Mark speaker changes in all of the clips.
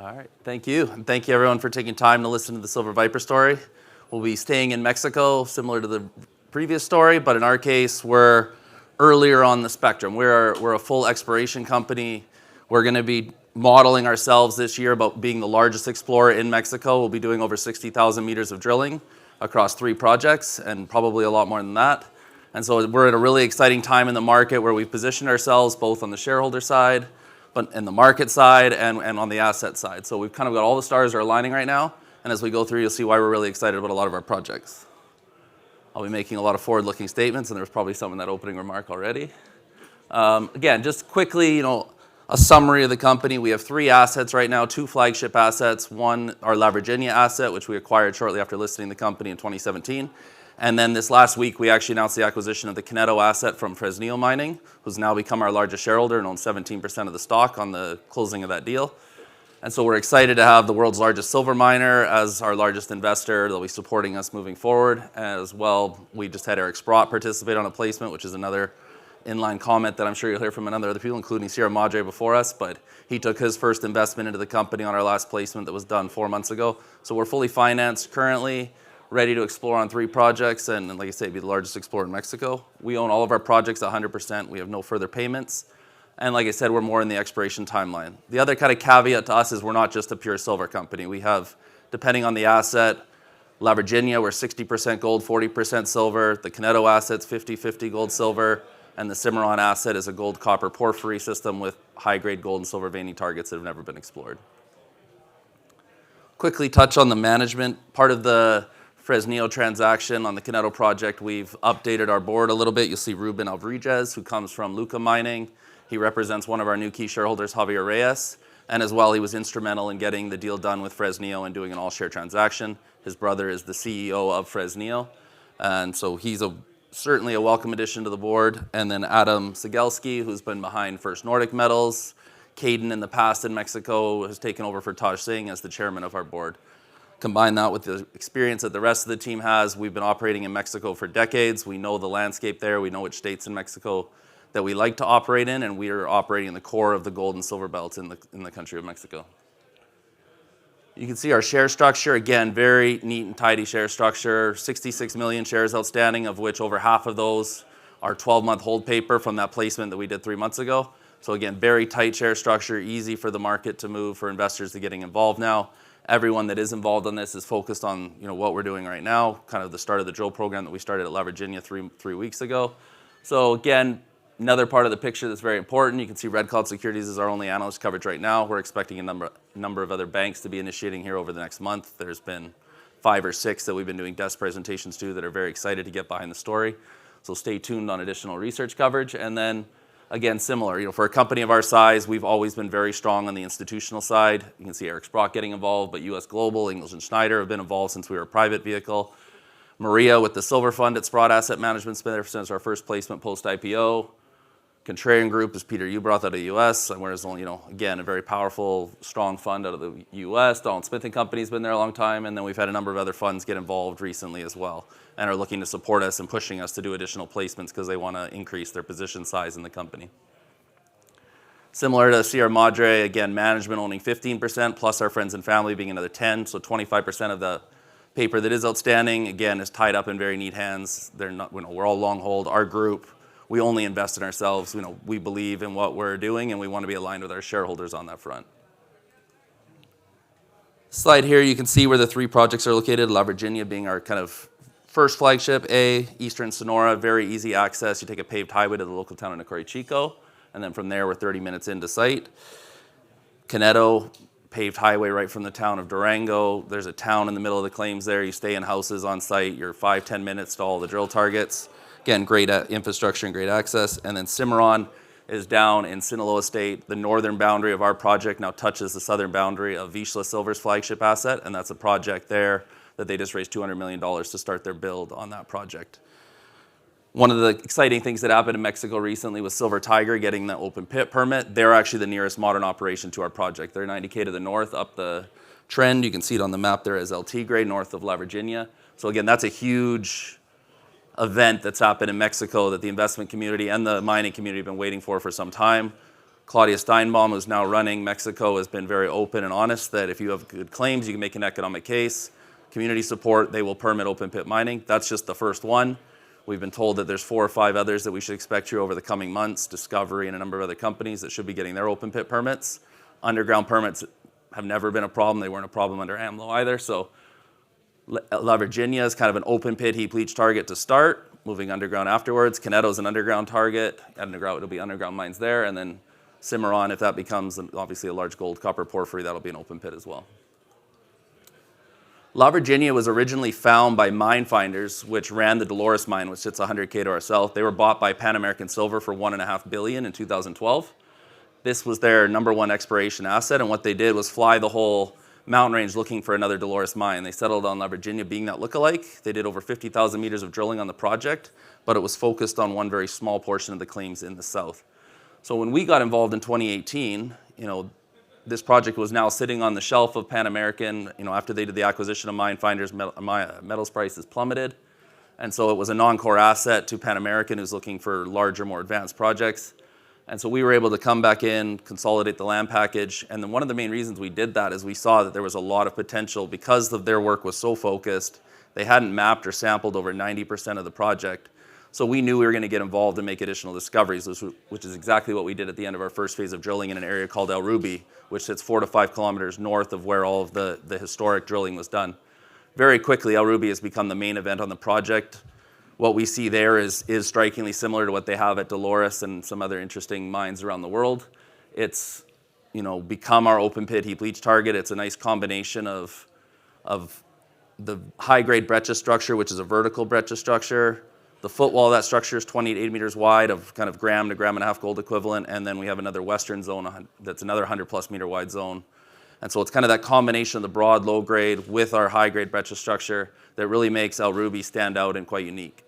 Speaker 1: All right, thank you. And thank you everyone for taking time to listen to the Silver VIPR story. We'll be staying in Mexico, similar to the previous story, but in our case, we're earlier on the spectrum. We're a full exploration company. We're gonna be modeling ourselves this year about being the largest explorer in Mexico. We'll be doing over 60,000 meters of drilling across 3 projects and probably a lot more than that. And so we're at a really exciting time in the market where we've positioned ourselves both on the shareholder side, but in the market side and on the asset side. So we've kind of got all the stars are aligning right now. And as we go through, you'll see why we're really excited about a lot of our projects. I'll be making a lot of forward-looking statements, and there's probably some in that opening remark already. Again, just quickly, a summary of the company. We have 3 assets right now, 2 flagship assets. One, our La Virginia asset, which we acquired shortly after listing the company in 2017. And then this last week, we actually announced the acquisition of the Keynote asset from Fresnillo Mining, who's now become our largest shareholder and owns 17% of the stock on the closing of that deal. And so we're excited to have the world's largest silver miner as our largest investor. They'll be supporting us moving forward. As well, we just had Eric Sprott participate on a placement, which is another inline comment that I'm sure you'll hear from other people, including Sierra Madre before us, but he took his first investment into the company on our last placement that was done 4 months ago. So we're fully financed currently, ready to explore on 3 projects, and like I say, be the largest explorer in Mexico. We own all of our projects 100%. We have no further payments. And like I said, we're more in the exploration timeline. The other kind of caveat to us is we're not just a pure silver company. We have, depending on the asset, La Virginia, we're 60% gold, 40% silver. The Keynote asset's 50-50 gold, silver. And the Cimarron asset is a gold, copper porphyry system with high-grade gold and silver veining targets that have never been explored. Quickly touch on the management. Part of the Fresnillo transaction on the Keynote project, we've updated our board a little bit. You'll see Ruben Alvarez, who comes from Luca Mining. He represents one of our new key shareholders, Javier Reyes. And as well, he was instrumental in getting the deal done with Fresnillo and doing an all-share transaction. His brother is the CEO of Fresnillo. And so he's certainly a welcome addition to the board. And then Adam Cegelski, who's been behind First Nordic Metals. Caden in the past in Mexico has taken over for Taj Singh as the chairman of our board. Combine that with the experience that the rest of the team has. We've been operating in Mexico for decades. We know the landscape there. We know which states in Mexico that we like to operate in, and we are operating in the core of the gold and silver belts in the country of Mexico. You can see our share structure. Again, very neat and tidy share structure. 66 million shares outstanding, of which over half of those are 12-month hold paper from that placement that we did 3 months ago. So again, very tight share structure, easy for the market to move, for investors to getting involved now. Everyone that is involved on this is focused on what we're doing right now, kind of the start of the drill program that we started at La Virginia three weeks ago. So again, another part of the picture that's very important, you can see Red Cloud Securities is our only analyst coverage right now. We're expecting a number of other banks to be initiating here over the next month. There's been 5 or 6 that we've been doing desk presentations to that are very excited to get behind the story. So stay tuned on additional research coverage. And then again, similar, for a company of our size, we've always been very strong on the institutional side. You can see Eric Sprott getting involved, but US Global, Ingalls and Schneider have been involved since we were a private vehicle. Maria with the Silver Fund at Sprott Asset Management's been there since our first placement post-IPO. Contrarian Group is Peter Ubroth out of the US, and whereas, again, a very powerful, strong fund out of the US. Donald Smith and Company's been there a long time, and then we've had a number of other funds get involved recently as well, and are looking to support us and pushing us to do additional placements because they want to increase their position size in the company. Similar to Sierra Madre, again, management owning 15%, plus our friends and family being another 10%, so 25% of the paper that is outstanding, again, is tied up in very neat hands. They're not, we're all long hold. Our group, we only invest in ourselves. We believe in what we're doing, and we want to be aligned with our shareholders on that front. Slide here, you can see where the 3 projects are located. La Virginia being our kind of first flagship, Eastern Sonora, very easy access. You take a paved highway to the local town of Nacori Chico, and then from there, we're 30 minutes into site. Keynote, paved highway right from the town of Durango. There's a town in the middle of the claims there. You stay in houses on site. You're 5-10 minutes to all the drill targets. Again, great infrastructure and great access. And then Cimarron is down in Sinaloa State. The northern boundary of our project now touches the southern boundary of Vizsla Silver's flagship asset, and that's a project there that they just raised $200 million to start their build on that project. One of the exciting things that happened in Mexico recently was Silver Tiger getting the open pit permit. They're actually the nearest modern operation to our project. They're 90K to the north up the trend. You can see it on the map there as El Tigre, north of La Virginia. So again, that's a huge event that's happened in Mexico that the investment community and the mining community have been waiting for some time. Claudia Steinbaum, who's now running Mexico, has been very open and honest that if you have good claims, you can make an economic case. Community support, they will permit open pit mining. That's just the first one. We've been told that there's 4 or 5 others that we should expect here over the coming months, Discovery and a number of other companies that should be getting their open pit permits. Underground permits have never been a problem. They weren't a problem under AMLO either. So La Virginia is kind of an open pit heap leach target to start, moving underground afterwards. Coneto is an underground target. Underground, it'll be underground mines there. And then Cimarron, if that becomes obviously a large gold copper porphyry, that'll be an open pit as well. La Virginia was originally found by mine finders, which ran the Dolores mine, which sits 100K to our south. They were bought by Pan American Silver for $1.5 billion in 2012. This was their #1 exploration asset, and what they did was fly the whole mountain range looking for another Dolores mine. They settled on La Virginia being that lookalike. They did over 50,000 meters of drilling on the project, but it was focused on one very small portion of the claims in the south. So when we got involved in 2018, this project was now sitting on the shelf of Pan American, after they did the acquisition of mine finders, metals prices plummeted. And so it was a non-core asset to Pan American, who's looking for larger, more advanced projects. And so we were able to come back in, consolidate the land package. And then one of the main reasons we did that is we saw that there was a lot of potential because their work was so focused. They hadn't mapped or sampled over 90% of the project. So we knew we were going to get involved and make additional discoveries, which is exactly what we did at the end of our first phase of drilling in an area called El Ruby, which sits 4 to 5 kilometers north of where all of the historic drilling was done. Very quickly, El Ruby has become the main event on the project. What we see there is strikingly similar to what they have at Dolores and some other interesting mines around the world. It's become our open pit heap leach target. It's a nice combination of the high-grade breccia structure, which is a vertical breccia structure. The footwall of that structure is 20 to 80 meters wide of kind of gram to gram and a half gold equivalent. And then we have another western zone that's another 100+ meter wide zone. And so it's kind of that combination of the broad low grade with our high grade breccia structure that really makes El Ruby stand out and quite unique.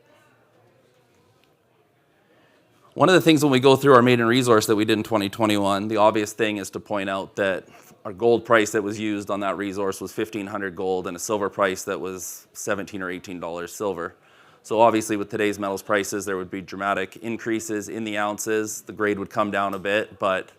Speaker 1: One of the things when we go through our maiden resource that we did in 2021, the obvious thing is to point out that our gold price that was used on that resource was $1,500 gold and a silver price that was $17 or $18 silver. So obviously with today's metals prices, there would be dramatic increases in the ounces. The grade would come down a bit, but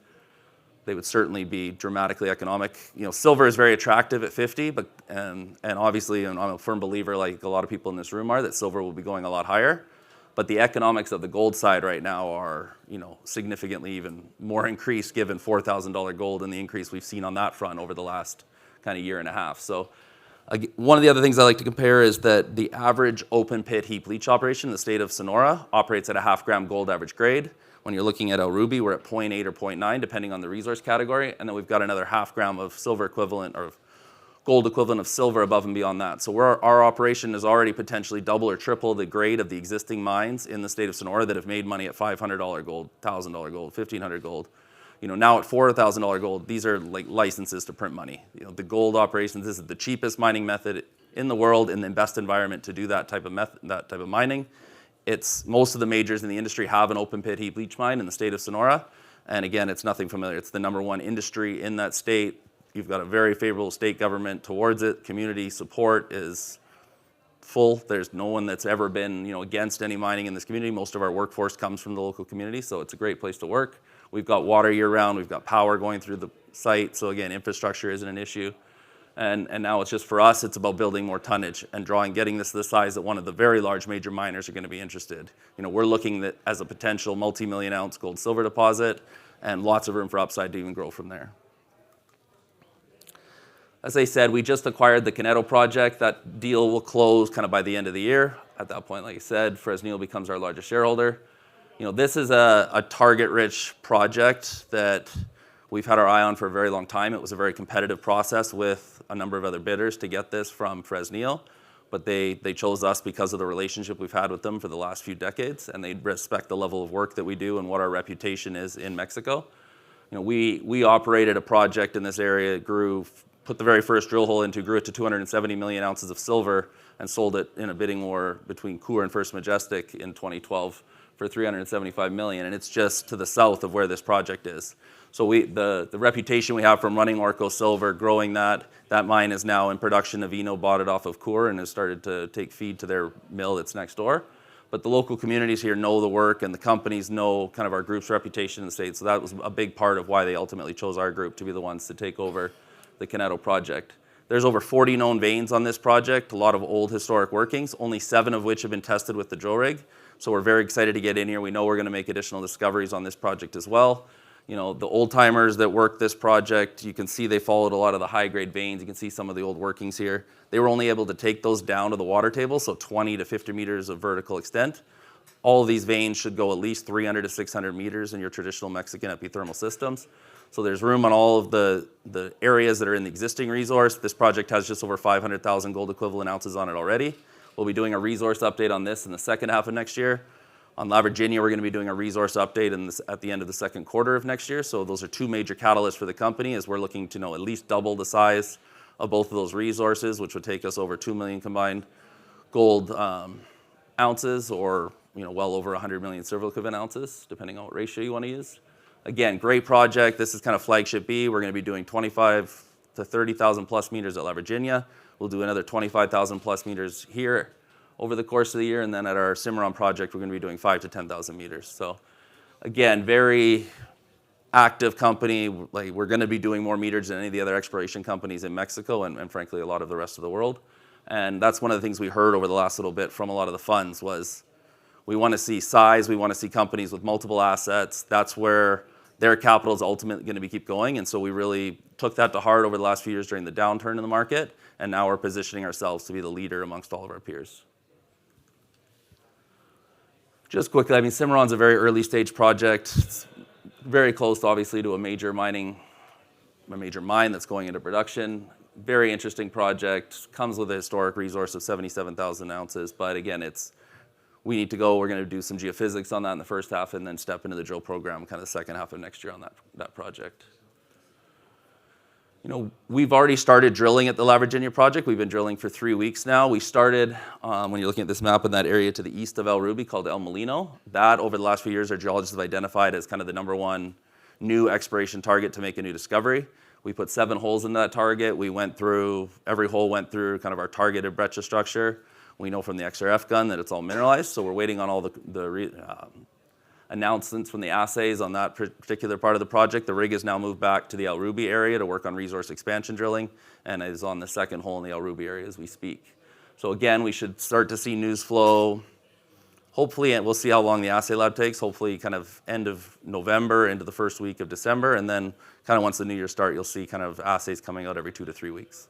Speaker 1: they would certainly be dramatically economic. Silver is very attractive at 50, and obviously, and I'm a firm believer, like a lot of people in this room are, that silver will be going a lot higher. But the economics of the gold side right now are, significantly even more increased given $4,000 gold and the increase we've seen on that front over the last kind of year and a half. So one of the other things I like to compare is that the average open pit heap leach operation in the state of Sonora operates at a 0.5 gram gold average grade. When you're looking at El Ruby, we're at 0.8 or 0.9, depending on the resource category. And then we've got another 0.5 gram of silver equivalent or gold equivalent of silver above and beyond that. So our operation is already potentially double or triple the grade of the existing mines in the state of Sonora that have made money at $500 gold, $1,000 gold, $1,500 gold. Now at $4,000 gold, these are like licenses to print money. The gold operations, this is the cheapest mining method in the world in the best environment to do that type of mining. It's most of the majors in the industry have an open pit heap leach mine in the state of Sonora. And again, it's nothing familiar. It's the #1 industry in that state. You've got a very favorable state government towards it. Community support is full. There's no one that's ever been against any mining in this community. Most of our workforce comes from the local community, so it's a great place to work. We've got water year-round. We've got power going through the site. So again, infrastructure isn't an issue. And now it's just for us, it's about building more tonnage and getting this to the size that one of the very large major miners are going to be interested. We're looking at as a potential multi-million ounce gold silver deposit and lots of room for upside to even grow from there. As I said, we just acquired the Coneto project. That deal will close kind of by the end of the year. At that point, like I said, Fresnillo becomes our largest shareholder. This is a target-rich project that we've had our eye on for a very long time. It was a very competitive process with a number of other bidders to get this from Fresnillo, but they chose us because of the relationship we've had with them for the last few decades, and they respect the level of work that we do and what our reputation is in Mexico. We operated a project in this area, put the very first drill hole into, grew it to 270 million ounces of silver, and sold it in a bidding war between Coeur and First Majestic in 2012 for 375 million, and it's just to the south of where this project is. So the reputation we have from running Orco Silver, growing that mine is now in production. Avino bought it off of Coeur and has started to take feed to their mill that's next door. but the local communities here know the work, and the companies know kind of our group's reputation in the state. So that was a big part of why they ultimately chose our group to be the ones to take over the Conedo project. There's over 40 known veins on this project, a lot of old historic workings, only 7 of which have been tested with the drill rig. So we're very excited to get in here. We know we're going to make additional discoveries on this project as well. You know, the old timers that worked this project, you can see they followed a lot of the high grade veins. You can see some of the old workings here. They were only able to take those down to the water table, so 20 to 50 meters of vertical extent. All of these veins should go at least 300 to 600 meters in your traditional Mexican epithermal systems. So there's room on all of the areas that are in the existing resource. This project has just over 500,000 gold equivalent ounces on it already. We'll be doing a resource update on this in the second half of next year. On La Virginia, we're going to be doing a resource update at the end of the second quarter of next year. So those are 2 major catalysts for the company, as we're looking to at least double the size of both of those resources, which would take us over 2 million combined gold ounces, or well over 100 million silver equivalent ounces, depending on what ratio you want to use. Again, great project. This is kind of flagship B. We're going to be doing 25 to 30,000 plus meters at La Virginia. We'll do another 25,000 plus meters here over the course of the year, and then at our Cimarron project, we're going to be doing 5 to 10,000 meters. So again, very active company. Like, we're going to be doing more meters than any of the other exploration companies in Mexico, and frankly, a lot of the rest of the world. And that's one of the things we heard over the last little bit from a lot of the funds was, we want to see size, we want to see companies with multiple assets. That's where their capital is ultimately going to keep going. And so we really took that to heart over the last few years during the downturn in the market, and now we're positioning ourselves to be the leader amongst all of our peers. Just quickly, I mean, Cimarron's a very early stage project. It's very close, obviously, to a major mine that's going into production. Very interesting project. Comes with a historic resource of 77,000 ounces. But again, we need to go. We're going to do some geophysics on that in the first half, and then step into the drill program kind of the second half of next year on that project. We've already started drilling at the La Virginia project. We've been drilling for 3 weeks now. We started, when you're looking at this map, in that area to the east of El Ruby called El Molino. That, over the last few years, our geologists have identified as kind of the #1 new exploration target to make a new discovery. We put 7 holes in that target. Every hole went through kind of our targeted breccia structure. We know from the XRF gun that it's all mineralized, so we're waiting on all the announcements from the assays on that particular part of the project. The rig has now moved back to the El Ruby area to work on resource expansion drilling, and is on the second hole in the El Ruby area as we speak. So again, we should start to see news flow, hopefully, and we'll see how long the assay lab takes, hopefully kind of end of November into the first week of December, and then kind of once the new year starts, you'll see kind of assays coming out every 2 to 3 weeks.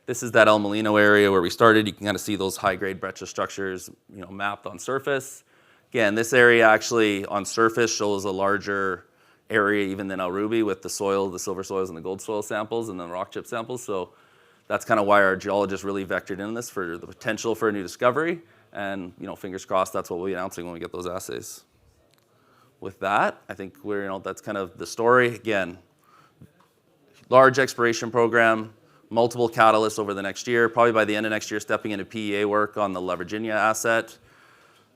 Speaker 1: This is that El Molino area where we started. You can kind of see those high-grade breccia structures, mapped on surface. Again, this area actually on surface shows a larger area even than El Ruby, with the soil, the silver soils and the gold soil samples, and then rock chip samples. So that's kind of why our geologists really vectored in this for the potential for a new discovery. And fingers crossed, that's what we'll be announcing when we get those assays. With that, I think that's kind of the story. Again, large exploration program, multiple catalysts over the next year. Probably by the end of next year, stepping into PEA work on the La Virginia asset.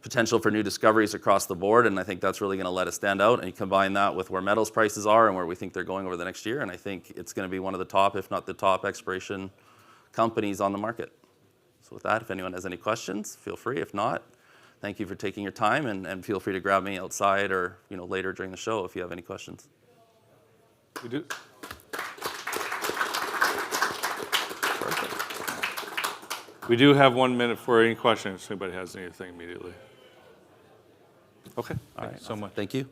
Speaker 1: Potential for new discoveries across the board, and I think that's really going to let us stand out. And you combine that with where metals prices are and where we think they're going over the next year, and I think it's going to be one of the top, if not the top, exploration companies on the market. So with that, if anyone has any questions, feel free. If not, thank you for taking your time, and feel free to grab me outside or later during the show if you have any questions.
Speaker 2: We do. Perfect. We do have 1 minute for any questions. If anybody has anything immediately. Okay.
Speaker 1: All right.
Speaker 2: So much.
Speaker 1: Thank you.